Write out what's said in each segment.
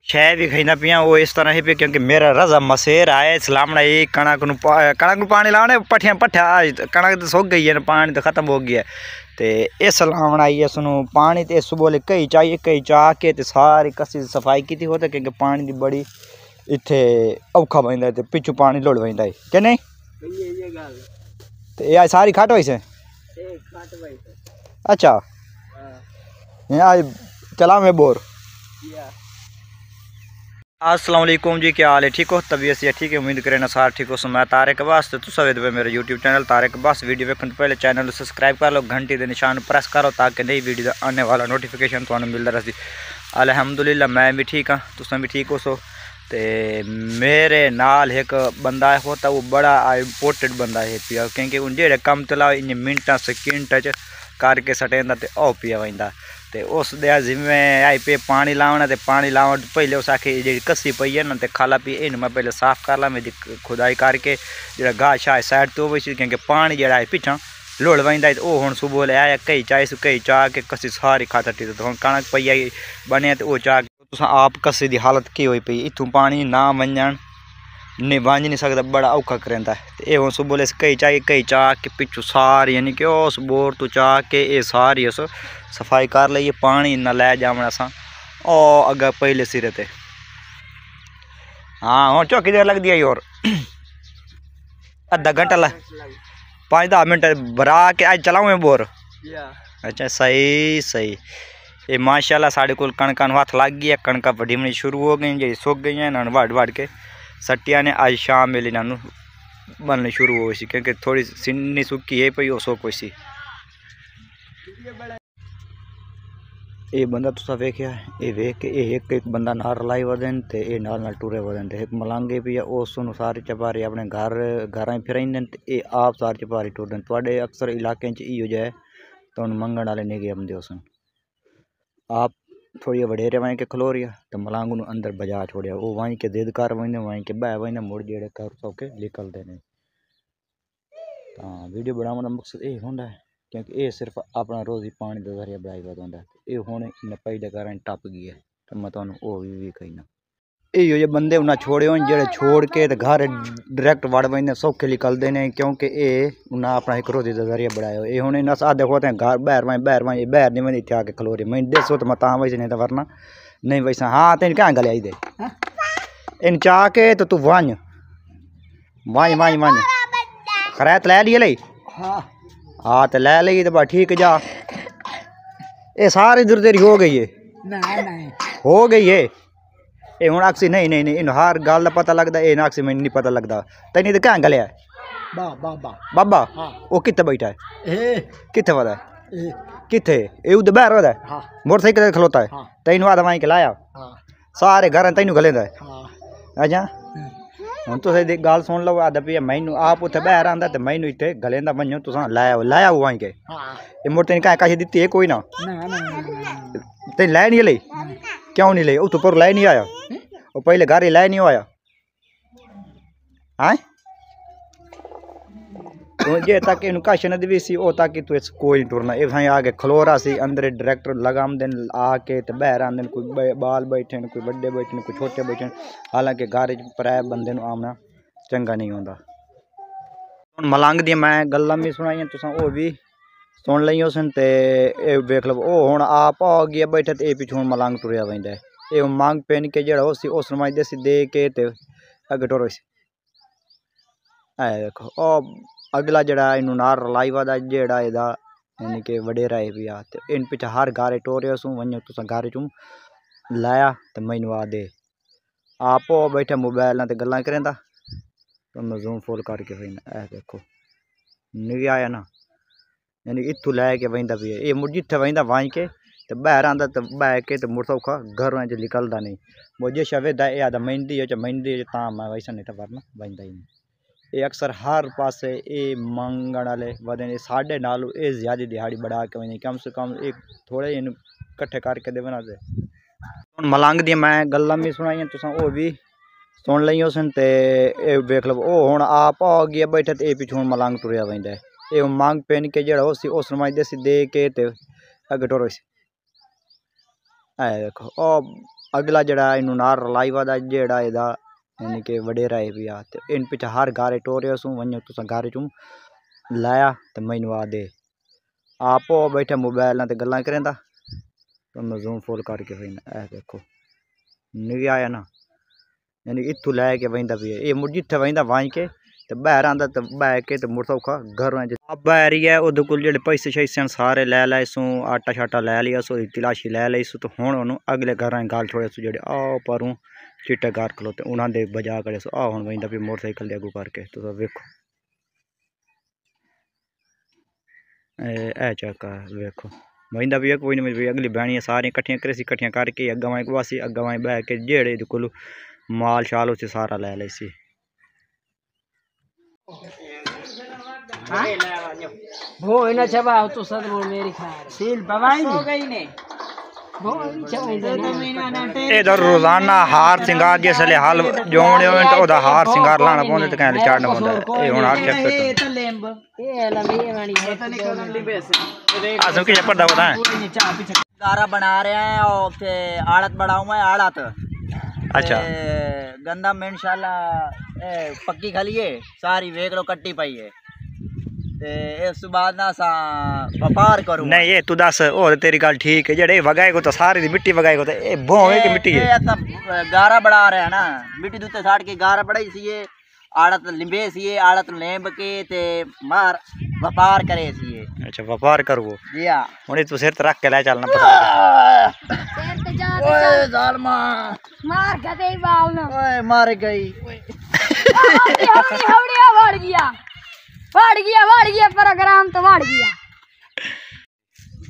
शह भी खाइंदा पिया वो इस तरह ही पे क्योंकि मेरा रजा मसेर आए सलामना ये कणक पानी लाने पट्ठियां पट्ठा कणक तो सुक गई है पानी तो खत्म हो गया ते इस लावण आई है सुनो पानी तो इस बोले कई चाहिए कई चाह के ते सारी कसी सफाई की होता क्योंकि पानी की बड़ी इत्थे औखा बंदा ते पिछू पानी लोड़ बंदा है कि नहीं ये सारी खाट वही से अच्छा यहाँ चला मैं बोर अस्सलाम वालेकुम जी, क्या हाल है? ठीक हो? तबीयत से ठीक है, उम्मीद करें ना सार ठीक हो। सो मैं तारिक अब्बास तो तुसा वेद मेरा YouTube channel Tariq Abbas video वेखने पहले चैनल सब्सक्राइब कर लो, घंटी के निशान प्रेस करो ताकि नई वीडियो आने वाला नोटिफिकेशन तो मिलता रही। अल्हम्दुलिल्लाह मैं भी ठीक हाँ, तुसा भी ठीक हो। सो ते मेरे नाल एक बंदा होता वो बड़ा इंपोर्टेंट बंदा है पिया क्योंकि उन जेड़े कम चला इन मिनटा सेकेंड करके सटेंदा ते ओ पिया वंदा ते उस दे जिम्मे आई पे पानी लावना ते पानी लावन पहले उस आखे जी कसी पई है ना ते खाला पी इन मैं पहले साफ कर ला मेरी खुदाई करके जो घाह शाह साइड तो वही क्योंकि पानी जरा है पिछा लोड़ वंदा तो हुण सुबह ले आया कई चाह के कसी सारी खाता टी तो कणक पई आई बने तो वो चाह तुस आप कसी की हालत की हुई पई इतों पानी ना वंजन नहीं बंज नहीं सकता बड़ा औखा करेंदा है हुण सुबह कई चाह के पिछू सारी यानी कि उस बोर तो चाह के ये सारी उस सफाई कर ली पानी ना लै जावन असा ओ अगर पहले सिरे ते हाँ हूँ चौकी देर लगती है और अद्धा घंटा ला 5-10 मिनट भरा के अज चलाऊँ मैं बोर अच्छा सही सही ये माशाल्लाह साढ़े को कणक हथ लग गई है कणक वड्डी बनी शुरू हो गई जी सुक गई इन्होंने वाड़ के सट्टिया ने अज शाम वेले इन्होंने बननी शुरू हो सी क्योंकि थोड़ी सिन्नी सुक्की है पई सुक हुई सी। ये बंदा तुसा वेख्या ये वेख के एक बंदा नाल रलाई वदन ते ये नाल टुरे वदन ते एक मलांगे भी उस सारी चपारी अपने घर फिरन ते ये आप सारी चपारी टुरदन तुहाडे अक्सर इलाके च इहो जाए तो मंगण वाले नहीं आमदे उसन आप थोड़ी वडेरे वहीं के खलोरिया तो मलांग अंदर बजा छोड़िया वो वहीं के जिद कर वहीं वहीं के बह वहीं मुड़ जेड़े कर सौके निकलते हैं। हाँ वीडियो बनाने का मकसद ये होंदा है क्योंकि ये सिर्फ अपना रोज़ी पानी का जरिया बनाई बात होंदा है ये हुण इन पहले कारण टप गया है तो मैं तुहानू वो भी कहना ये बंदे उन्हें छोड़े हो जेड़े छोड़ के तो घर डायरैक्ट वड़ वजने सौखे निकलते हैं क्योंकि ये उन्हें अपना एक रोज़ी का जरिया बनाया ये हूँ इन आधे होते हैं घर बहर नहीं मैं इतने आके खलोरे मैं दसो तो मैं वैसे नहीं तो वरना नहीं वैसा हाँ तेन क्या गले आई दे इन चाह के तो तू वंज खरैत लै लिए लई हाँ तो लै ली तो बस ठीक जा ये सारी दूर तेरी हो गई है हो गई है ये हूँ अक्सी नहीं इन हर गल का पता लगता ये अक्सी मैंने नहीं पता लगता तेनी तो क्या गलिया बाबा वो कितने बैठा है कितने पता है कितने ये उधर बहर होता है मोटरसाइकिल खलोता है तेन आदा वहीं के लाया सारे घर तेन गलेंदा है अच्छा हूँ तुम गल सुन लो आदा भी मैनू आप उत्थे बहर आंदा तो मैनू इतने गलेंदा वनो तुस लाया वहीं के ये मुड़ तेन कहीं दिती है कोई ना तेन लै नहीं ली क्यों नहीं ली उतो पर लै नहीं आया वो पहले घर ही लै नहीं आया हाँ जे तक इन कश न दी सी ओ तक तू कोई नहीं टुरना ये आके खलोरा सी अंदर डायरैक्टर लगाम दिन आके तो बहर आंदे कोई बाल बैठे कोई बड़े बैठे कोई छोटे बैठे हालांकि घर पराए बंदे आमना चंगा नहीं होंदा। मलंग दी मैं गल्लां भी सुनाइयां तुसां वो भी सुन लियो सन ते वेख लो वो हुण आप आ गया बैठे तो ये पिछू मलंग टुरिया वंदा है ये मंग पेन के जड़ा उस रमाई देसी दे के ते अगे टुर देखो ओ अगला जड़ा इन नार रलाई वादा जेड़ा एदा यानी कि वडेरा है भी आ ते इन पिछा हर गारे टोरियो सू वन्यो तुसा गारे चूं लाया ते मैनू आ दे आप बैठे मोबाइल ना ते गल्लां करेंदा तो मैं जूम फुल करके फिर देखो नहीं आया ना यानी इतों लैके वहींदा भी है ये मुड़ जिथे वहींदा वहीं के तो बहर आंदा तो बह के तो मुड़ सौखा घर निकलता नहीं मुझे शवेदा ये आदा मेहंदी ता मैं वैसा नहीं तो वरना बजता ही नहीं ये अक्सर हर पासे ये मंगण वाले वदन साढ़े नालों ये ज़्यादा दिहाड़ी बढ़ा के वही कम से कम एक थोड़े इन कट्ठे करके दे बना दे मलंग दी मैं गल्लां भी सुनाइयां तुसां वो भी सुन लियो सन ते वेख लो वो हुण आप आ गया बैठे तो ये पिछू मलंग टुरिया वंदा है ये मंग पेन के जड़ा उस रमाई देसी दे के ते अगे टुर देखो ओ अगला जड़ा इनू नार रलाई वादा जेड़ा एदा यानी कि वडेरा है भी आ ते इन पिछ हर गारे टोरियो सु वन्यो तुसा गारे चूं लाया ते मैनू आ दे आपो बैठे मोबाइल ना ते गल्लां करेंदा तो मैं जूम फुल करके फिर ए देखो नहीं आया ना यानी इत्थू लैके वहिंदा भी ये मुड़ जिथे वहिंदा वाई के ते बाहर आंदा ते बह के ते मुड़ सौखा घर अब बाहर ही है ओदे कोल जेड़े पैसे शैसे सारे लै लै सू आटा शाटा लै लिया सो तलाशी लै ली सू तो हुण ओनू अगले घर गाल छोड़े सू जेड़े आओ परूँ चिट्टे घर खलोते उन्हां दे बजा करे सो आ हुण वहिंदा भी मोटरसाइकिल दे अगू करके तुस वेखो ए चक्का वेखो वहिंदा भी कोई नहीं अगली बहनियां सारी कट्ठियां करे सी कट्ठियां करके अग्गा वाई वासी अग्गा वाई बह के जेड़े कोल माल शाल उसे सारा लै ली सी वो इना छबा तो सदमोर मेरी खार सील बवाई हो गई ने वो छबा तो महीना ना इधर रोजाना हार सिंगार जिसले हाल जोड़े होन तो ओदा हार सिंगार लाना पौंदे ते कहले चाड़ना पौंदा ए हुन हर चेक ए तो लेंब ए लंबी वाली है तो नहीं कोन लिबे से आसम के पर्दा पता है गारा बना रहे हैं और फिर आड़त बढ़ाऊंगा आड़त अच्छा गंदा में इंशाल्लाह पक्की खलिए सारी वेख लो कट्टी पई है ते इस बाद ना सा व्यापार करूं नहीं ये तू दस और तेरी गल ठीक है जेड़े वगाए को तो सारी दी मिट्टी वगाए को तो ए भोवे की मिट्टी है ये सब गारा बढ़ा रहे हैं ना मिट्टी दूते साड़ के गारा बढ़ाई सी ये आड़त लिंबे सी आड़त लेंब के ते मार व्यापार करे सी अच्छा व्यापार कर वो जी हां हुन तू सिर रख के ले चलना पता सिर ते जा ओए जालमा मार गदे बाल ना ओए मार गई हवड़ी बढ़ गया प्रोग्राम तो बढ़ गया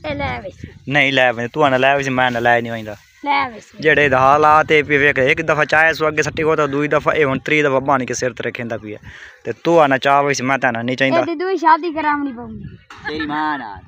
ए ले वे नहीं ले वे तू ना ले वे मैं ना ले नहीं वंदा ले वे जेड़े हालात ए पी वेख एक दफा चाहे सो अगे सट्टी को तो दूई दफा ए हुन त्री दफा बानी के सिर ते रखेंदा पिया ते तू आना चाह वे मैं ता नहीं चाहंदा ए दूई शादी करावनी पऊंगी तेरी मां नाल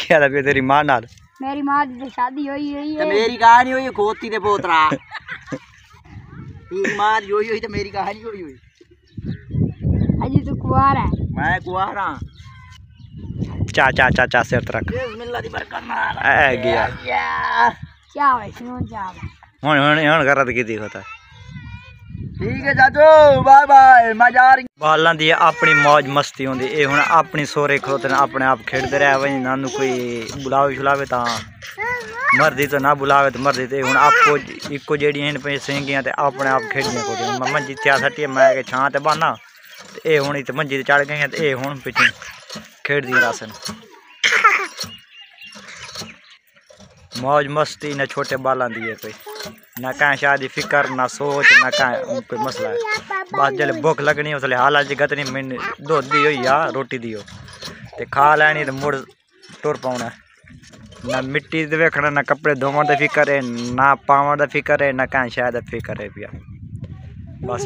क्या दा तेरी मां नाल मेरी मां दी शादी हुई है मेरी कहानी हुई खोती दे पोतरा तेरी मां दी हुई तो मेरी कहानी हुई अजी तू कुआर है मैं कुआरा चा चा चा चा सिर ते रख बिस्मिल्लाह दी बरकत नाल ए गया क्या है सुनो जा हुन कर की होता ठीक है चाचू बाय बाय मैं जा रही बालां दी अपनी मौज मस्ती होंदी ए हुन अपनी सोरे खलोते ने अपने आप खेडदे रह वही नानू कोई बुलावे छुलावे ता मर्जी तो ना बुलावे तो मर्जी ते हुन आपको इको जेडी हैं पे सेंगियां ते अपने आप खेडियां को मम्मा जित्या सट्टी मैं के छां ते बाना ए हुन इत मंजी ते चढ़ गई ते ए हुन पिछे खेडदी रासन मौज मस्ती ने छोटे बालां दी है पे ना कहीं शादी फिक्र ना सोच ना कहीं कोई मसला है बस जल्द भुख लगनी उसले हाल जी गतनी मैंने दुध दी हुई आ रोटी दियो ते खा लैनी तो मुड़ तुर पाना ना मिट्टी दे वेखना ना कपड़े धोवन दा फिक्र है ना पावन दा फिक्र है ना कहीं शायद फिक्र है पिया बस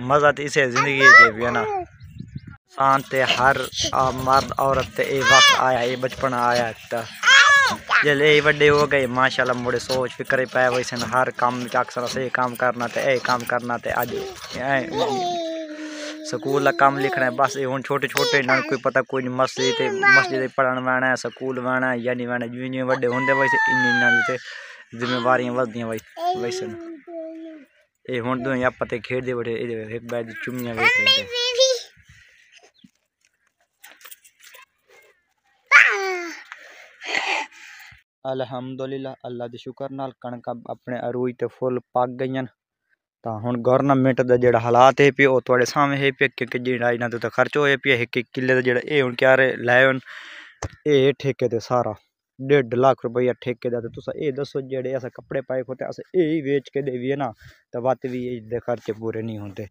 मज़ा तो इसे जिंदगी है पिया ना इंसान ते हर मर्द औरत ते ए वक्त आया ये बचपन आया तो जल्द ये बड़े हो गए माशाल्लाह मुड़े सोच फिक्र पाए वैसे हर काम अक्सर से काम करना तो ये काम करना तो अज स्कूल का काम लिखना है बस ये छोटे छोटे ना कोई पता कोई नहीं मस्जिद पढ़न वैना है स्कूल वैना या नहीं वैना जिमें जिमें बड़े होंगे वैसे इन्नी जिम्मेवारियां वधदियां वैसे ये हूँ तुम आप खेडते बैठे एक बैग चुम्मियां वेख लेंगे अल्हम्दुलिल्लाह अल्लाह दे शुक्र नाल कणक अपने अरूज ते फुल पक गई तो हुण गवर्नमेंट दा जेड़ा हालात है पे तुहाडे सामने है पे क्योंकि जेड़ा इन्हां ते खर्च होए पे एक किले दा जेड़ा ए हुण क्या लाए हुण ए ठेके ते सारा 1.5 लाख रुपया ठेके दा ते तुस ए दसो जेड़े अस कपड़े पाए खोते अस ए ही बेच के देवीए ना तो वत भी दे खर्चे पूरे नहीं होंदे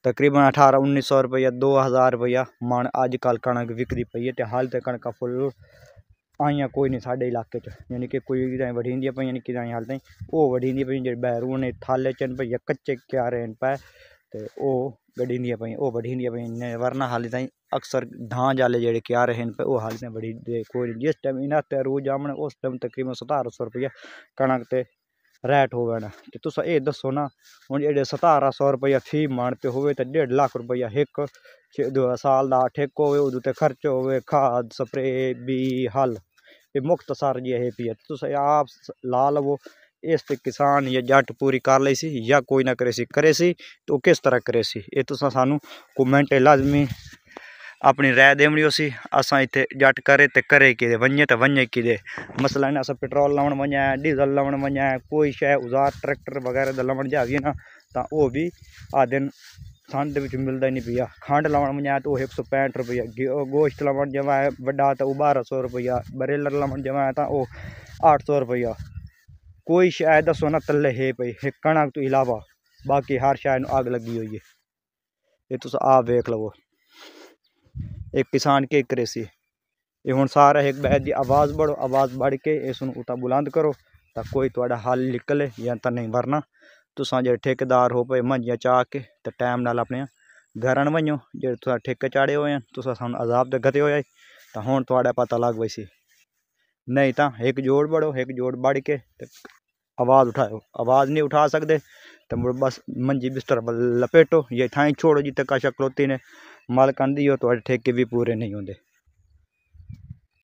तकरीबन 1800-1900 रुपया 2000 रुपया मन अजकल कणक विकदी पई है ते हाल ते कणक फुल आइया कोई नहीं साढ़े इलाके च यानी कि कोई वड़ी दी पे यानी कि हाल ताई वो वड़ी दी पे बैरू ने थाले चन पे कच्चे क्यारे पे तो वह गड्डी दी पे वो वड़ी दी पे वरना हाल ताई अक्सर धां जाले जेडे क्यारे हैं पे वो हाल ताई बड़ी कोई जिस टाइम इन्हें ते जामन उस टाइम तकरीबन 1700 रुपया कणक ते रैट हो गया तो तुस ये दसो ना हूँ जे 1700 रुपया फी मन पे हो 1.5 लाख रुपया एक साल का ठेको हो उदू खर्च हो खाद स्प्रे बी हल ये मुख्तसर जी है पी तुस आप ला लवो इस ते किसान या जट पूरी कर ली सी या कोई ना करे सी तो किस तरह करे सी ये तुसां सानू कमेंट लाजमी अपनी राय देवनी उसी असां इत्थे जट करे ते करे कि वञे कि मसलन असां पेट्रोल लाउण वञा डीजल लाउण वञा कोई शै औजार ट्रैक्टर वगैरह दा लाउण जावी ना तां ओह भी आदन संद विच मिलदा नहीं पिया खंड लाउण वञा तो 165 रुपया गोश्त लाउण जवा वड्डा तो 1200 रुपया बरेलर लाउण जवा तो 800 रुपया कोई शायद दसो ना तले है पई कणक तो इलावा बाकी हर शायद आग लगी हुई है ये तुस आप वेख लवो एक किसान के करेसी ये हुण सारा एक बैठ की आवाज़ बढ़ो आवाज़ बढ़ के इस उता बुलंद करो तो कोई थोड़ा हल निकले या तो नहीं वरना तुसां जे ठेकेदार हो पे मंजियां चाह के तो टाइम नाल अपने घर वञो जे तुसां ठेके चाड़े हुए हैं तुसां सानू अजाब दे गते होए तो हुण थोड़ा पता लग वैसी नहीं तो एक जोड़ बढ़ो एक जोड़ बढ़ के आवाज़ उठाओ आवाज़ नहीं उठा सकते तो बस मंजी बिस्तर लपेटो ये थाई छोड़ो जिते कशा खलोती ने मालकान दियो तो ठेके भी पूरे नहीं होंगे।